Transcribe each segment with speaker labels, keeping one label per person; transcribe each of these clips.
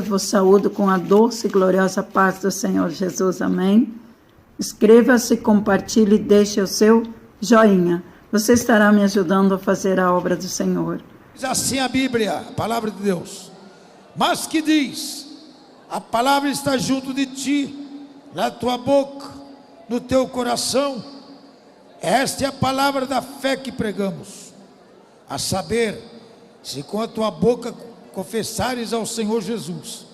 Speaker 1: Vos saúdo com a doce e gloriosa paz do Senhor Jesus, amém? Inscreva-se, compartilhe e deixe o seu joinha. Você estará me ajudando a fazer a obra do Senhor.
Speaker 2: Diz assim a Bíblia, a palavra de Deus. Mas que diz: a palavra está junto de ti, na tua boca, no teu coração. Esta é a palavra da fé que pregamos. A saber, se com a tua boca confessares ao Senhor Jesus,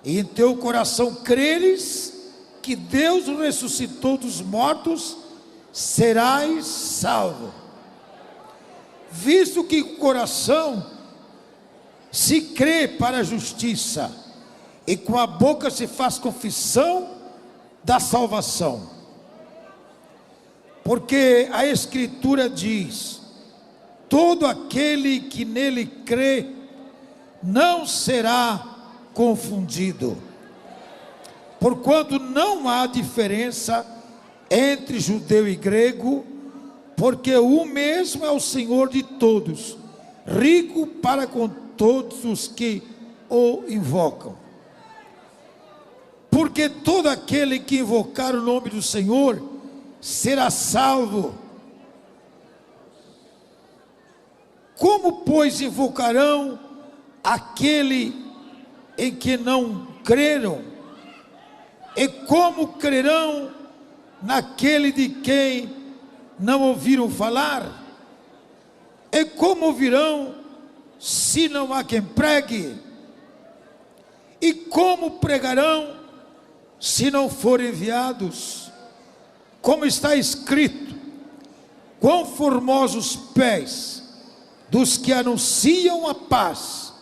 Speaker 2: e em teu coração creres que Deus o ressuscitou dos mortos, serás salvo. Visto que o coração se crê para a justiça, e com a boca se faz confissão da salvação. Porque a Escritura diz: todo aquele que nele crê não será confundido, porquanto não há diferença entre judeu e grego, porque o mesmo é o Senhor de todos, rico para com todos os que o invocam. Porque todo aquele que invocar o nome do Senhor será salvo. Como, pois, invocarão aquele em que não creram? E como crerão naquele de quem não ouviram falar? E como ouvirão se não há quem pregue? E como pregarão se não forem enviados? Como está escrito: quão formosos pés dos que anunciam a paz,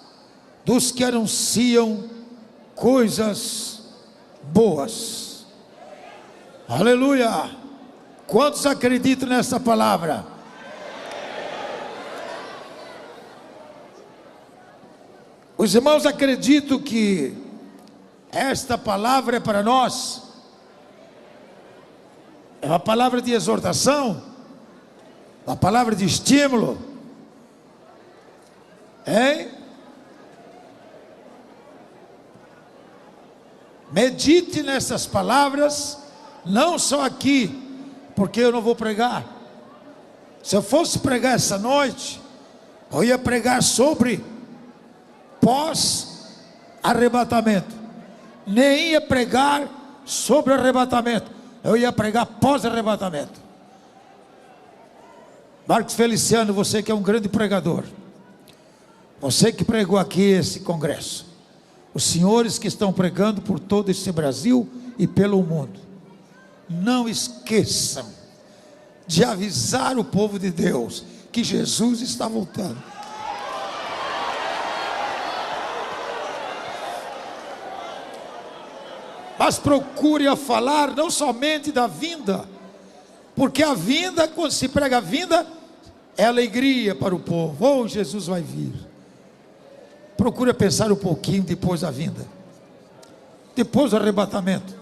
Speaker 2: dos que anunciam coisas boas. Aleluia! Quantos acreditam nessa palavra? Os irmãos acreditam que esta palavra é para nós? É uma palavra de exortação, uma palavra de estímulo, hein? Medite nessas palavras, não só aqui, porque eu não vou pregar. Se eu fosse pregar essa noite, eu ia pregar sobre pós-arrebatamento. Nem ia pregar sobre arrebatamento, eu ia pregar pós-arrebatamento. Marcos Feliciano, você que é um grande pregador, você que pregou aqui esse congresso, os senhores que estão pregando por todo esse Brasil e pelo mundo, não esqueçam de avisar o povo de Deus que Jesus está voltando. Mas procure a falar não somente da vinda, porque a vinda, quando se prega a vinda, é alegria para o povo. Oh, Jesus vai vir. Procure pensar um pouquinho depois da vinda, depois do arrebatamento.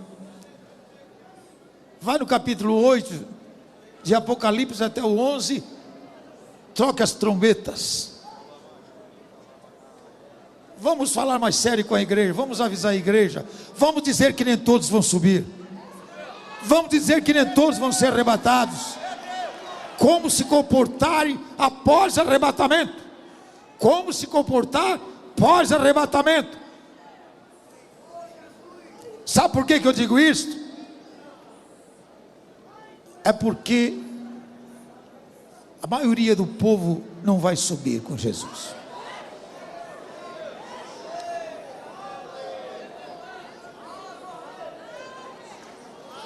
Speaker 2: Vai no capítulo 8 de Apocalipse até o 11, troque as trombetas. Vamos falar mais sério com a igreja, vamos avisar a igreja, vamos dizer que nem todos vão subir, vamos dizer que nem todos vão ser arrebatados. Como se comportarem após arrebatamento, como se comportar pós-arrebatamento. Sabe por que eu digo isso? É porque a maioria do povo não vai subir com Jesus.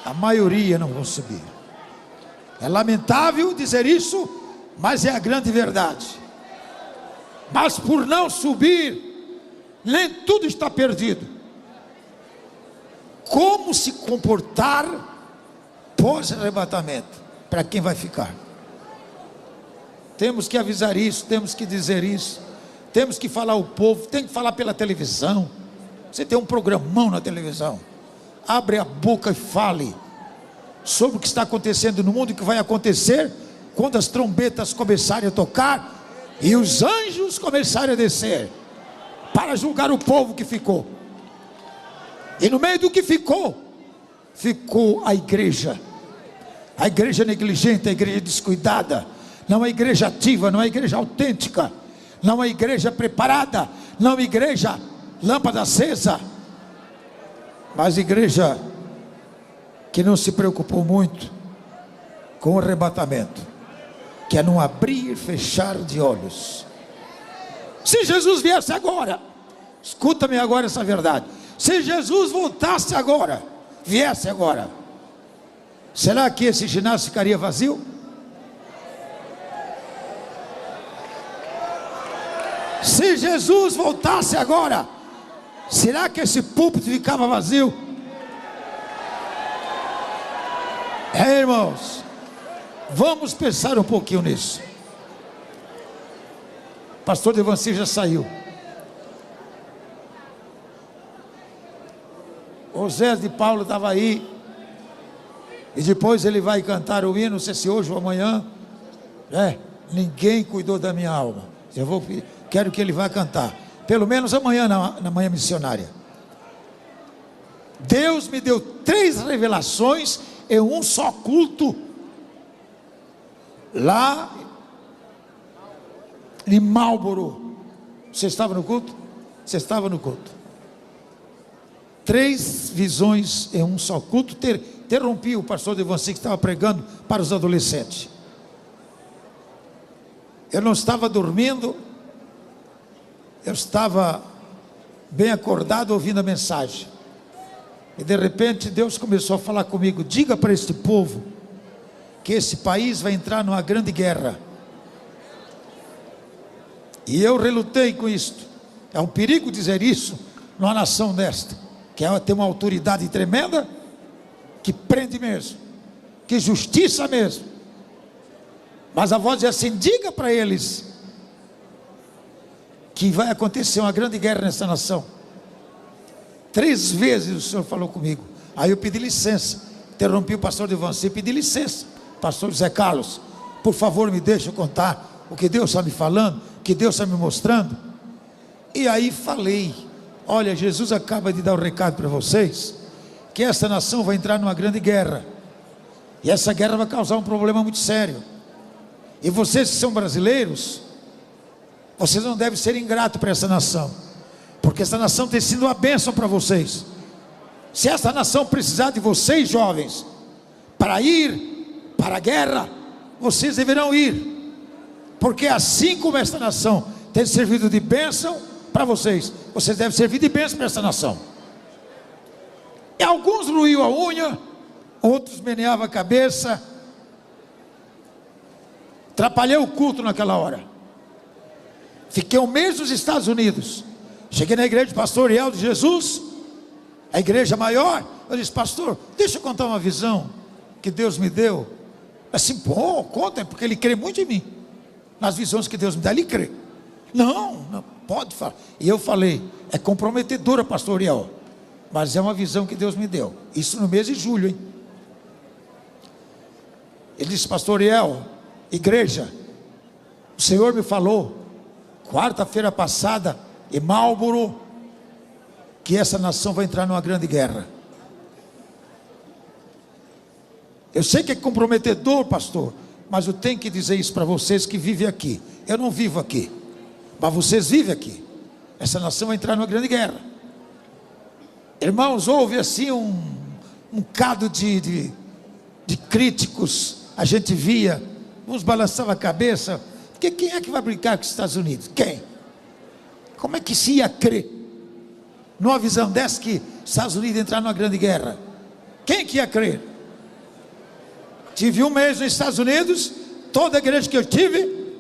Speaker 2: A maioria não vão subir. É lamentável dizer isso, mas é a grande verdade. Mas por não subir, nem tudo está perdido. Como se comportar pós-arrebatamento, para quem vai ficar? Temos que avisar isso, temos que dizer isso, temos que falar ao povo, tem que falar pela televisão. Você tem um programão na televisão, abre a boca e fale sobre o que está acontecendo no mundo e o que vai acontecer quando as trombetas começarem a tocar e os anjos começarem a descer para julgar o povo que ficou. E no meio do que ficou a igreja. A igreja negligente, a igreja descuidada, não a igreja ativa, não a igreja autêntica, não a igreja preparada, não a igreja lâmpada acesa, mas a igreja que não se preocupou muito com o arrebatamento, que é não abrir e fechar de olhos. Se Jesus viesse agora, escuta-me agora essa verdade, se Jesus voltasse agora, viesse agora, será que esse ginásio ficaria vazio? Se Jesus voltasse agora, será que esse púlpito ficava vazio? Irmãos, vamos pensar um pouquinho nisso. O pastor Devanci já saiu. O Zé de Paulo estava aí. E depois ele vai cantar o hino, não sei se hoje ou amanhã. Ninguém cuidou da minha alma. Quero que ele vá cantar. Pelo menos amanhã na manhã missionária. Deus me deu 3 revelações em um só culto. Lá em Marlboro. Você estava no culto? Você estava no culto. 3 visões em um só culto. Interrompi o pastor Devanci que estava pregando para os adolescentes. Eu não estava dormindo, eu estava bem acordado ouvindo a mensagem. E de repente Deus começou a falar comigo: diga para este povo que esse país vai entrar numa grande guerra. E eu relutei com isto. É um perigo dizer isso numa nação desta, que tem uma autoridade tremenda, que prende mesmo, que justiça mesmo. Mas a voz diz assim: diga para eles que vai acontecer uma grande guerra nessa nação. 3 vezes o Senhor falou comigo. Aí eu pedi licença, interrompi o pastor Devanci, pedi licença: pastor José Carlos, por favor me deixa contar o que Deus está me falando, o que Deus está me mostrando. E aí falei: olha, Jesus acaba de dar um recado para vocês, que essa nação vai entrar numa grande guerra, e essa guerra vai causar um problema muito sério. E vocês que são brasileiros, vocês não devem ser ingratos para essa nação, porque essa nação tem sido uma bênção para vocês. Se essa nação precisar de vocês, jovens, para ir para a guerra, vocês deverão ir, porque assim como esta nação tem servido de bênção para vocês, vocês devem servir de bênção para essa nação. E alguns roíam a unha, outros meneavam a cabeça. Atrapalhei o culto naquela hora. Fiquei um mês nos Estados Unidos. Cheguei na igreja do pastor Riel de Jesus, a igreja maior. Eu disse: pastor, deixa eu contar uma visão que Deus me deu. Assim, pô, conta, porque ele crê muito em mim. Nas visões que Deus me dá, ele crê. Não, pode falar. E eu falei: é comprometedora, pastor Riel, mas é uma visão que Deus me deu. Isso no mês de julho, hein? Ele disse: pastor Riel, igreja, o Senhor me falou quarta-feira passada em Marlboro que essa nação vai entrar numa grande guerra. Eu sei que é comprometedor, pastor, mas eu tenho que dizer isso para vocês que vivem aqui. Eu não vivo aqui, mas vocês vivem aqui. Essa nação vai entrar numa grande guerra. Irmãos, houve assim um cado de críticos. A gente via, uns balançavam a cabeça, porque quem é que vai brincar com os Estados Unidos? Quem? Como é que se ia crer numa visão dessa que os Estados Unidos ia entrar numa grande guerra? Quem que ia crer? Tive um mês nos Estados Unidos, toda a igreja que eu tive,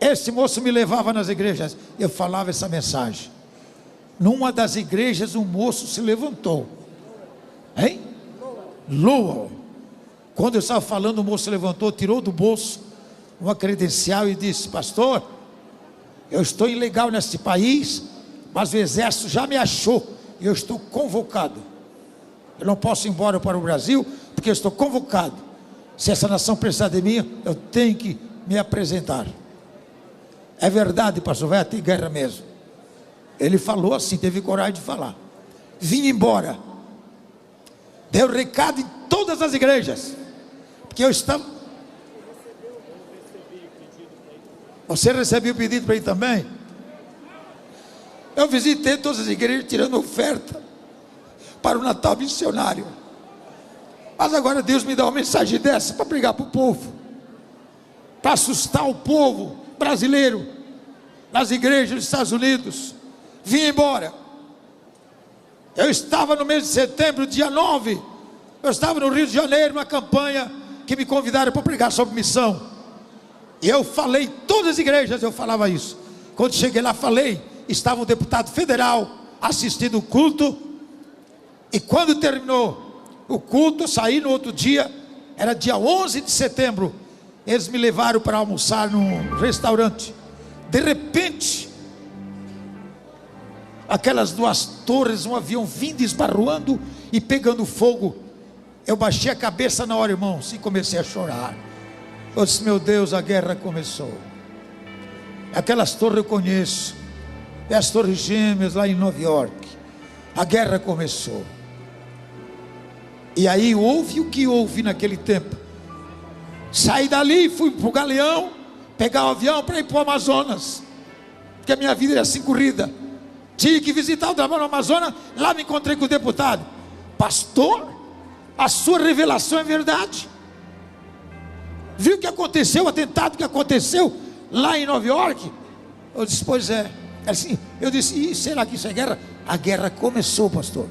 Speaker 2: esse moço me levava nas igrejas, eu falava essa mensagem. Numa das igrejas um moço se levantou, hein? Lowell. Quando eu estava falando, o moço se levantou, tirou do bolso uma credencial e disse: pastor, eu estou ilegal neste país, mas o exército já me achou e eu estou convocado. Eu não posso ir embora para o Brasil porque eu estou convocado. Se essa nação precisar de mim, eu tenho que me apresentar. É verdade, pastor, vai ter guerra mesmo. Ele falou assim, teve coragem de falar. Vim embora deu recado em todas as igrejas, porque eu estava... Você recebeu o pedido para ir também? Eu visitei todas as igrejas tirando oferta para o Natal missionário. Mas agora Deus me dá uma mensagem dessa para pregar para o povo, para assustar o povo brasileiro nas igrejas dos Estados Unidos. Vim embora. Eu estava no mês de setembro, dia 9, eu estava no Rio de Janeiro, uma campanha que me convidaram para pregar sobre missão. E eu falei, todas as igrejas eu falava isso. Quando cheguei lá falei, estava um deputado federal assistindo o culto. E quando terminou o culto, eu saí no outro dia, era dia 11 de setembro. Eles me levaram para almoçar num restaurante. De repente, aquelas duas torres, um avião vindo esbarroando e pegando fogo. Eu baixei a cabeça na hora, irmãos, e comecei a chorar. Eu disse, meu Deus, a guerra começou. Aquelas torres eu conheço, é as torres gêmeas lá em Nova York. A guerra começou. E aí houve o que houve naquele tempo. Saí dali, fui para o Galeão, pegar o avião para ir para o Amazonas, porque a minha vida era assim corrida. Tinha que visitar o trabalho no Amazonas. Lá me encontrei com o deputado. Pastor, a sua revelação é verdade? Viu o que aconteceu, o atentado que aconteceu lá em Nova York? Eu disse, pois é. Assim, eu disse, e será que isso é guerra? A guerra começou, pastor.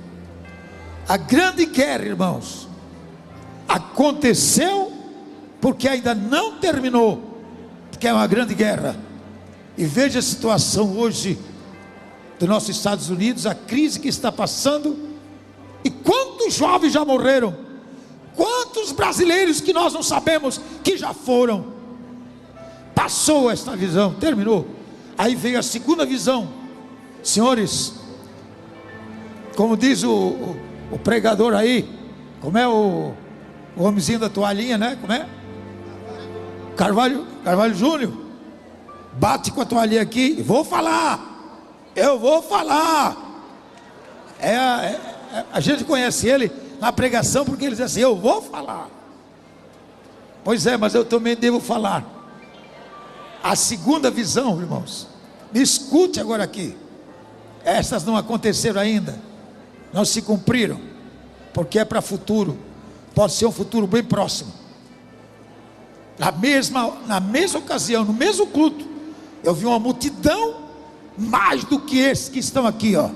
Speaker 2: A grande guerra, irmãos, aconteceu, porque ainda não terminou, porque é uma grande guerra. E veja a situação hoje dos nossos Estados Unidos, a crise que está passando. E quantos jovens já morreram? Quantos brasileiros que nós não sabemos que já foram? Passou esta visão, terminou. Aí veio a segunda visão. Senhores, como diz o pregador aí, como é o homenzinho da toalhinha, né? Como é? Carvalho Júnior. Bate com a toalhinha aqui. Vou falar. Eu vou falar. A gente conhece ele na pregação porque ele diz assim, eu vou falar. Pois é, mas eu também devo falar. A segunda visão, irmãos, me escute agora aqui. Essas não aconteceram ainda, não se cumpriram, porque é para futuro. Pode ser um futuro bem próximo. Na mesma ocasião, no mesmo culto, eu vi uma multidão mais do que esses que estão aqui, ó.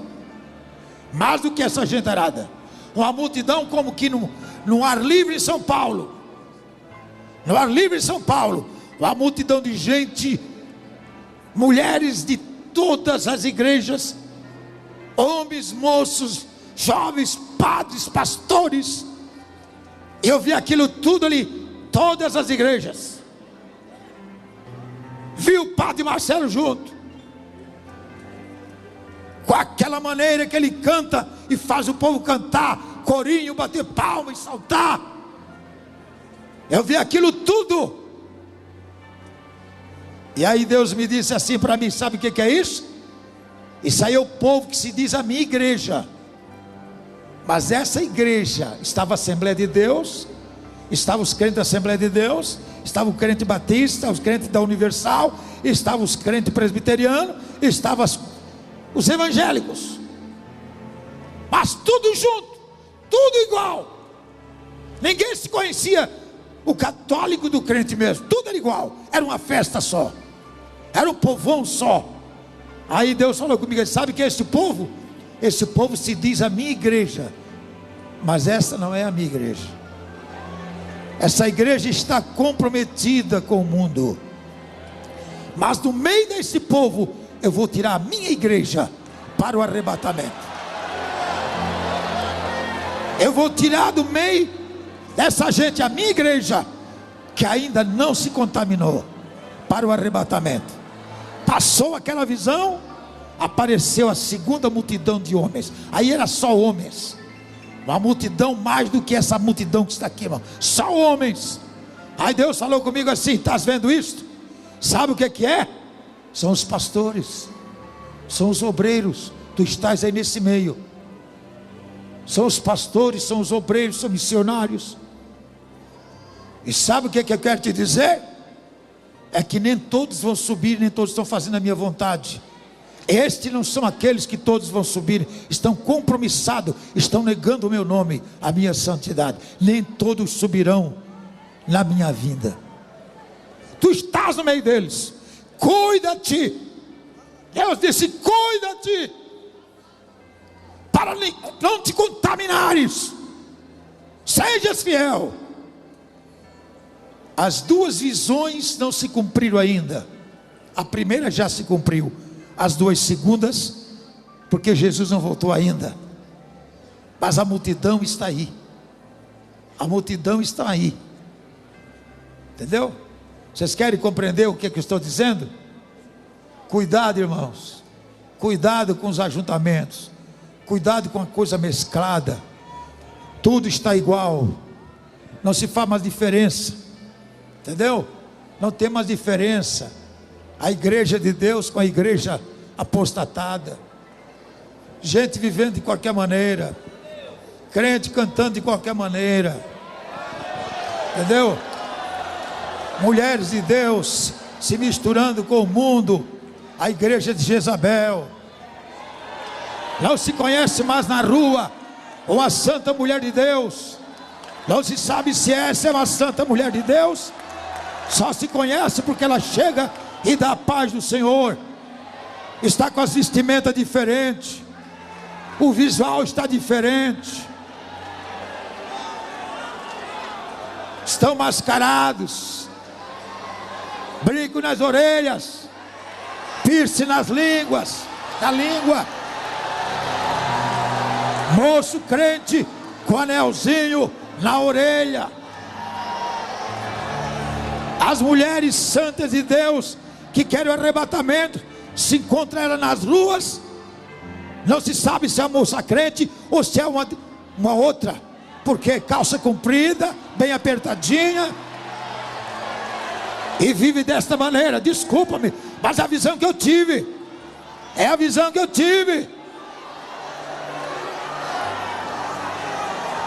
Speaker 2: Mais do que essa gentarada. Uma multidão como que no ar livre em São Paulo. No ar livre em São Paulo. Uma multidão de gente, mulheres de todas as igrejas, homens, moços, jovens, padres, pastores. Eu vi aquilo tudo ali, todas as igrejas. Vi o padre Marcelo junto, com aquela maneira que ele canta e faz o povo cantar, corinho, bater palma e saltar. Eu vi aquilo tudo. E aí Deus me disse assim para mim, sabe o que é isso? Isso aí é o povo que se diz a minha igreja. Mas essa igreja estava a Assembleia de Deus, estavam os crentes da Assembleia de Deus, estavam os crentes batistas, os crentes da Universal, estavam os crentes presbiterianos, estavam os evangélicos, mas tudo junto, tudo igual. Ninguém se conhecia, o católico do crente mesmo, tudo era igual, era uma festa só, era um povão só. Aí Deus falou comigo, sabe que é esse povo? Esse povo se diz a minha igreja, mas essa não é a minha igreja. Essa igreja está comprometida com o mundo, mas no meio desse povo eu vou tirar a minha igreja para o arrebatamento. Eu vou tirar do meio dessa gente a minha igreja, que ainda não se contaminou, para o arrebatamento. Passou aquela visão, apareceu a segunda multidão de homens. Aí era só homens, uma multidão mais do que essa multidão que está aqui, irmão. Só homens. Aí Deus falou comigo assim, estás vendo isto? Sabe o que é? São os pastores, são os obreiros. Tu estás aí nesse meio. são os pastores, são os obreiros, são missionários. E sabe o que eu quero te dizer? É que nem todos vão subir, nem todos estão fazendo a minha vontade. Estes não são aqueles que todos vão subir, estão compromissados, estão negando o meu nome, a minha santidade. Nem todos subirão na minha vinda. Tu estás no meio deles, cuida-te. Deus disse: cuida-te, para não te contaminares, sejas fiel. As duas visões não se cumpriram ainda. A primeira já se cumpriu, as duas segundas, porque Jesus não voltou ainda. Mas a multidão está aí. A multidão está aí. Entendeu? Vocês querem compreender o que eu estou dizendo? Cuidado, irmãos. Cuidado com os ajuntamentos. Cuidado com a coisa mesclada. Tudo está igual. Não se faz mais diferença. Entendeu? Não tem mais diferença. A igreja de Deus com a igreja apostatada. Gente vivendo de qualquer maneira. Crente cantando de qualquer maneira. Entendeu? Mulheres de Deus se misturando com o mundo. A igreja de Jezabel. Não se conhece mais na rua uma santa mulher de Deus. Não se sabe se essa é uma santa mulher de Deus. Só se conhece porque ela chega e dá a paz do Senhor. Está com as vestimentas diferentes. O visual está diferente. Estão mascarados. Brinco nas orelhas. Piercing nas línguas. Na língua. Moço crente com anelzinho na orelha. As mulheres santas de Deus que querem o arrebatamento, se encontram ela nas ruas. Não se sabe se é a moça crente ou se é uma outra, porque calça comprida, bem apertadinha, e vive desta maneira. Desculpa-me, mas a visão que eu tive é a visão que eu tive.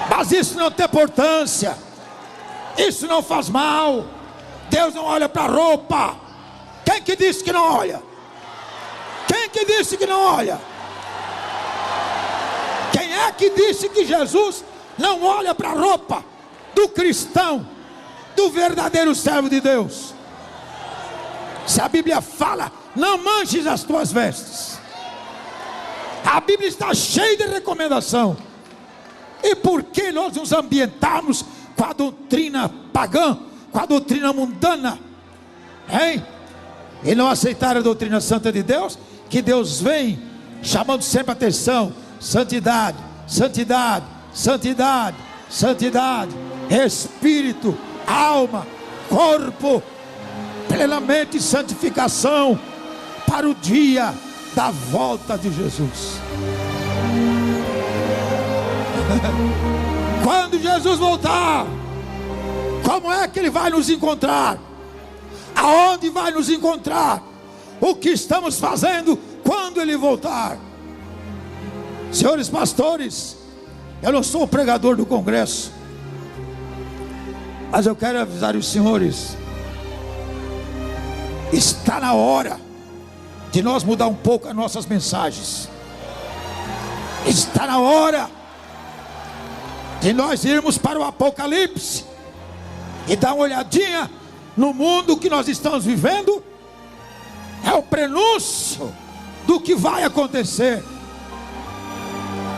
Speaker 2: Mas isso não tem importância, isso não faz mal. Deus não olha para a roupa. Quem que disse que não olha? Quem que disse que não olha? Quem é que disse que Jesus não olha para a roupa do cristão, do verdadeiro servo de Deus? Se a Bíblia fala, não manches as tuas vestes. A Bíblia está cheia de recomendação. E por que nós nos ambientarmos com a doutrina pagã, com a doutrina mundana, hein? E não aceitar a doutrina santa de Deus, que Deus vem chamando sempre a atenção: santidade, santidade, santidade, santidade, espírito, alma, corpo, plenamente santificação, para o dia da volta de Jesus. Quando Jesus voltar, como é que Ele vai nos encontrar? Aonde vai nos encontrar? O que estamos fazendo quando Ele voltar? Senhores pastores, eu não sou o pregador do congresso, mas eu quero avisar os senhores: está na hora de nós mudar um pouco as nossas mensagens. Está na hora de nós irmos para o Apocalipse e dar uma olhadinha no mundo que nós estamos vivendo. É o prenúncio do que vai acontecer.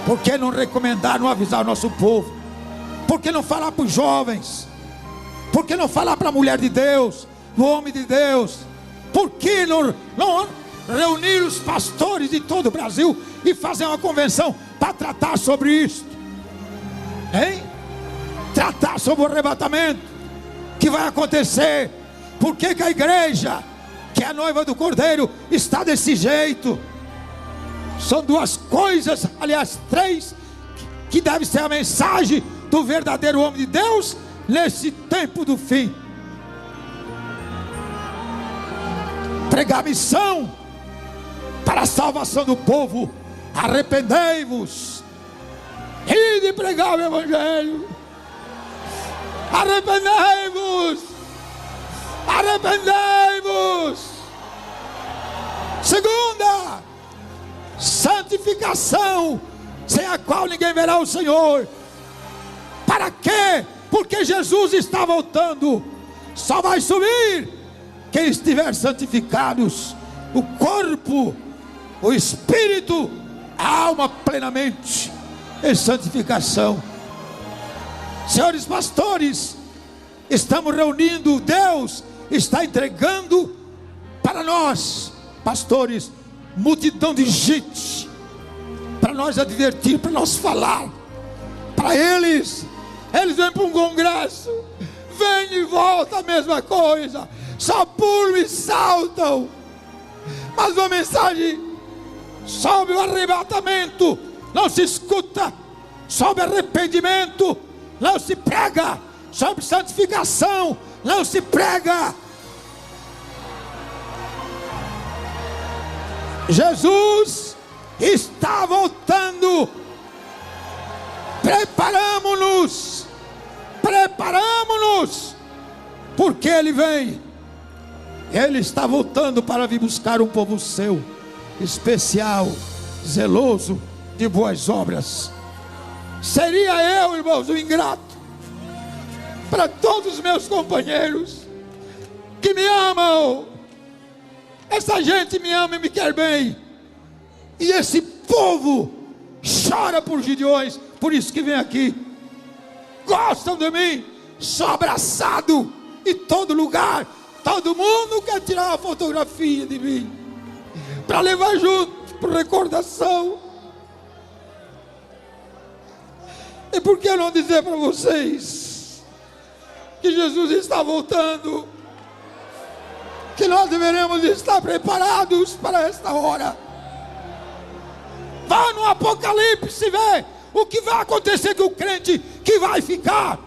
Speaker 2: Por que não recomendar, não avisar o nosso povo? Por que não falar para os jovens? Por que não falar para a mulher de Deus, o homem de Deus? Por que não reunir os pastores de todo o Brasil e fazer uma convenção para tratar sobre isso? Hein? Tratar sobre o arrebatamento que vai acontecer. Por que que a igreja, que é a noiva do Cordeiro, está desse jeito? São duas coisas, aliás três, que deve ser a mensagem do verdadeiro homem de Deus nesse tempo do fim. Pregar a missão para a salvação do povo. Arrependei-vos, ide de pregar o Evangelho. Arrependei-vos! Arrependei-vos! Segunda, santificação, sem a qual ninguém verá o Senhor. Para quê? Porque Jesus está voltando. Só vai subir quem estiver santificados, o corpo, o espírito, a alma plenamente em santificação. Senhores pastores, estamos reunindo, Deus está entregando para nós, pastores, multidão de gente, para nós advertir, para nós falar, para eles vêm para um congresso, vem e volta a mesma coisa, só pulam e saltam, mas uma mensagem sobre o arrebatamento não se escuta, sobre arrependimento não se prega, sobre santificação não se prega. Jesus está voltando. Preparamos-nos, porque Ele vem. Ele está voltando para vir buscar um povo seu, especial, zeloso de boas obras. Seria eu, irmãos, o ingrato para todos os meus companheiros que me amam. Essa gente me ama e me quer bem, e esse povo chora por Gideões, por isso que vem aqui. Gostam de mim, sou abraçado em todo lugar. Todo mundo quer tirar uma fotografia de mim para levar junto, por recordação. E por que não dizer para vocês que Jesus está voltando, que nós deveremos estar preparados para esta hora? Vá no Apocalipse ver o que vai acontecer com o crente que vai ficar,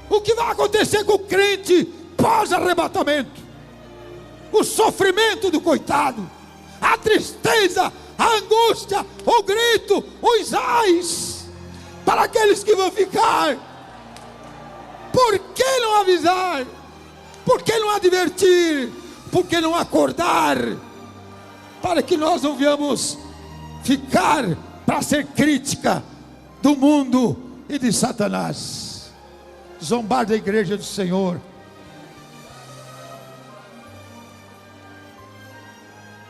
Speaker 2: o que vai acontecer com o crente pós-arrebatamento, o sofrimento do coitado, a tristeza, a angústia, o grito, os ais, para aqueles que vão ficar. Por que não avisar? Por que não advertir? Por que não acordar? Para que nós não venhamos ficar para ser crítica do mundo e de Satanás, zombar da igreja do Senhor.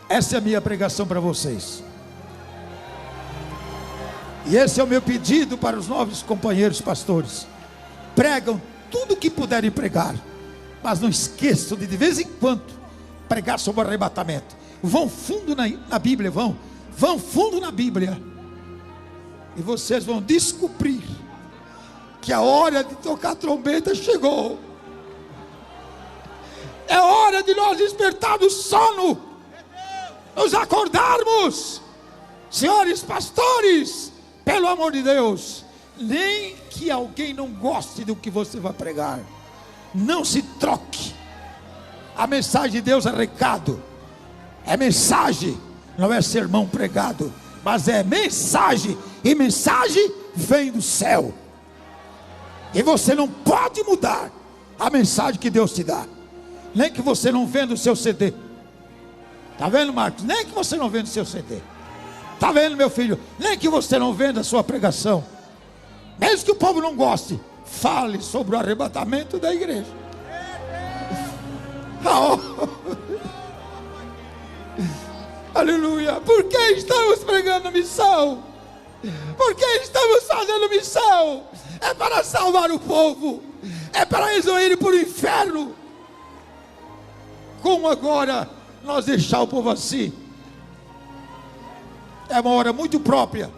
Speaker 2: Essa é a minha pregação para vocês, e esse é o meu pedido para os novos companheiros pastores. Pregam tudo o que puderem pregar, mas não esqueçam de vez em quando pregar sobre o arrebatamento. Vão fundo na Bíblia, vão fundo na Bíblia, e vocês vão descobrir que a hora de tocar a trombeta chegou. É hora de nós despertar do sono, nos acordarmos. Senhores pastores, pelo amor de Deus, nem que alguém não goste do que você vai pregar, não se troque. A mensagem de Deus é recado, é mensagem, não é sermão pregado, mas é mensagem, e mensagem vem do céu, e você não pode mudar a mensagem que Deus te dá, nem que você não venda o seu CD. Está vendo, Marcos? Nem que você não venda o seu CD. Está vendo, meu filho? Nem que você não venda a sua pregação. Mesmo que o povo não goste, fale sobre o arrebatamento da igreja. Oh. Aleluia. Por que estamos pregando missão? Por que estamos fazendo missão? É para salvar o povo, é para eles não irem para o inferno. Como agora nós deixar o povo assim? É uma hora muito própria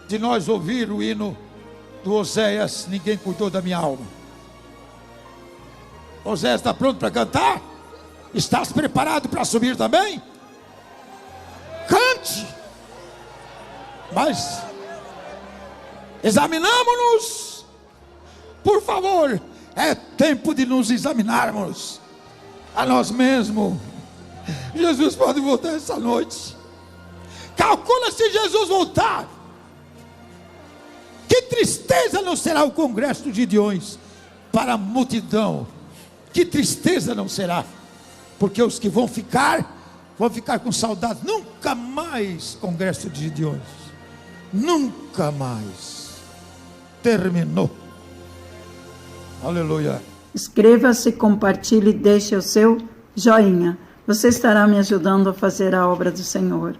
Speaker 2: de nós ouvir o hino do Oséias, ninguém cuidou da minha alma. Oséias, está pronto para cantar? Estás preparado para subir também? Cante! Mas examinamos-nos, por favor. É tempo de nos examinarmos a nós mesmos. Jesus pode voltar essa noite. Calcula se Jesus voltar, que tristeza não será o congresso dos Gideões para a multidão. Que tristeza não será. Porque os que vão ficar com saudade. Nunca mais congresso de Gideões. Nunca mais. Terminou. Aleluia.
Speaker 1: Inscreva-se, compartilhe e deixe o seu joinha. Você estará me ajudando a fazer a obra do Senhor.